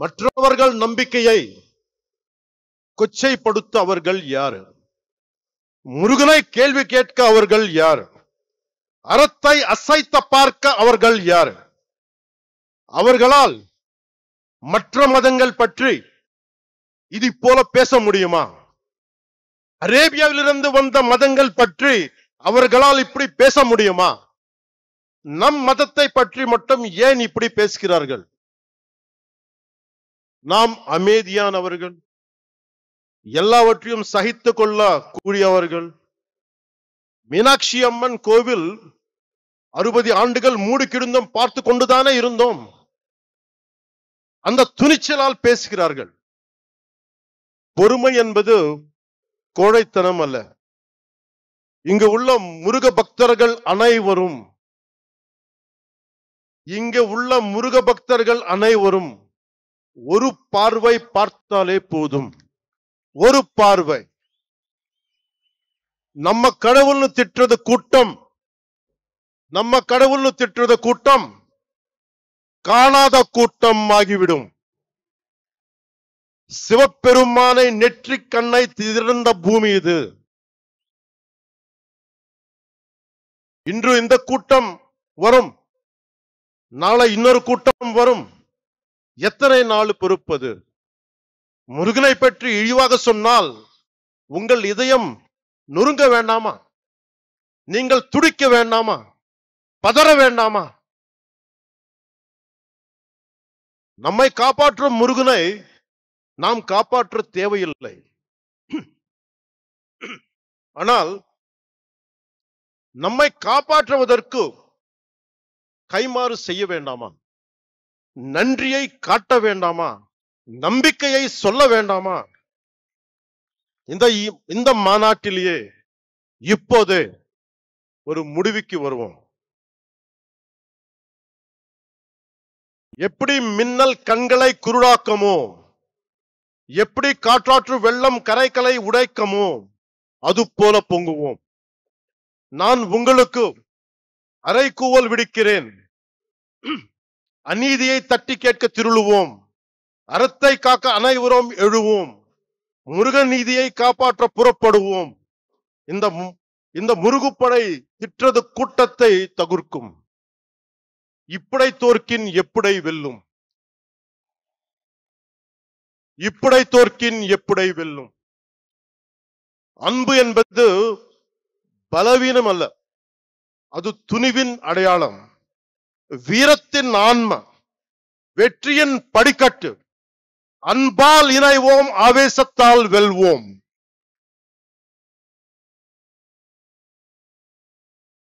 மற்றவர்கள் நம்பிக்கையை கொச்சைப்படுத்த அவர்கள் யார்? முருகனை கேள்வி கேட்க அவர்கள் யார்? அறத்தை அசைத்த பார்க்க அவர்கள் யார்? அவர்களால் மற்ற மதங்கள் பற்றி இது போல பேச முடியுமா? அரேபியாவிலிருந்து வந்த மதங்கள் பற்றி அவர்களால் இப்படி பேச முடியுமா? நம் மதத்தை பற்றி மட்டும் ஏன் இப்படி பேசுகிறார்கள்? நாம் அமைதியானவர்கள், எல்லாவற்றையும் சகித்துக் கொள்ள கூடியவர்கள். மீனாட்சி அம்மன் கோவில் 60 ஆண்டுகள் மூடி கிடந்தும் பார்த்து கொண்டுதானே இருந்தோம். அந்த துணிச்சலால் பேசுகிறார்கள். பொறுமை என்பது கோழைத்தனம் அல்ல. இங்கு உள்ள முருக பக்தர்கள் அனைவரும் ஒரு பார்வை பார்த்தாலே போதும். ஒரு பார்வை. நம்ம கடவுள்னு திட்டுறது கூட்டம் காணாத கூட்டம் ஆகிவிடும். சிவபெருமானை நெற்றிக் கண்ணை திறந்த பூமி இது. இன்று இந்த கூட்டம் வரும், நாளை இன்னொரு கூட்டம் வரும். எத்தனை நாள் பொறுப்பது? முருகனை பற்றி இழிவாக சொன்னால் உங்கள் இதயம் நொறுங்க வேண்டாமா? நீங்கள் துடிக்க வேண்டாமா? பதற வேண்டாமா? நம்மை காப்பாற்றும் முருகனை நாம் காப்பாற்ற தேவையில்லை. ஆனால் நம்மை காப்பாற்றுவதற்கு கைமாறு செய்ய வேண்டாமா? நன்றியை காட்ட வேண்டாமா? நம்பிக்கையை சொல்ல வேண்டாமா? இந்த மாநாட்டிலேயே இப்போது ஒரு முடிவுக்கு வருவோம். எப்படி மின்னல் கண்களை குருடாக்கமோ, எப்படி காற்றாற்று வெள்ளம் கரைகளை உடைக்கமோ, அது போல பொங்குவோம். நான் உங்களுக்கு அறைகூவல் விடுக்கிறேன். அநீதியை தட்டி கேட்க திருளுவோம். அறத்தை காக்க அனைவரும் எழுவோம். முருகன் நீதியை காப்பாற்ற புறப்படுவோம். இந்த முருகுப்படை திற்றது கூட்டத்தை தகுர்க்கும். இப்படை தோற்கின் எப்படை வெல்லும். இப்படை தோற்கின் எப்படை வெல்லும். அன்பு என்பது பலவீனம் அல்ல, அது துணிவின் அடையாளம், வீரத்தின் ஆன்மா, வெற்றியின் படிக்கட்டு. அன்பால் இணைவோம், ஆவேசத்தால் வெல்வோம்.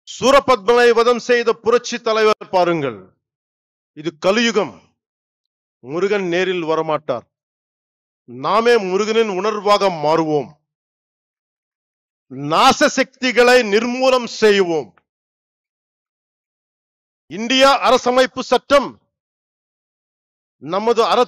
சூரபத்மனை வதம் செய்த புரட்சி தலைவர் பாருங்கள். இது கலியுகம். முருகன் நேரில் வரமாட்டார். நாமே முருகனின் உணர்வாக மாறுவோம். நாச சக்திகளை நிர்மூலம் செய்வோம். இந்தியா அரசமைப்பு சட்டம் நமது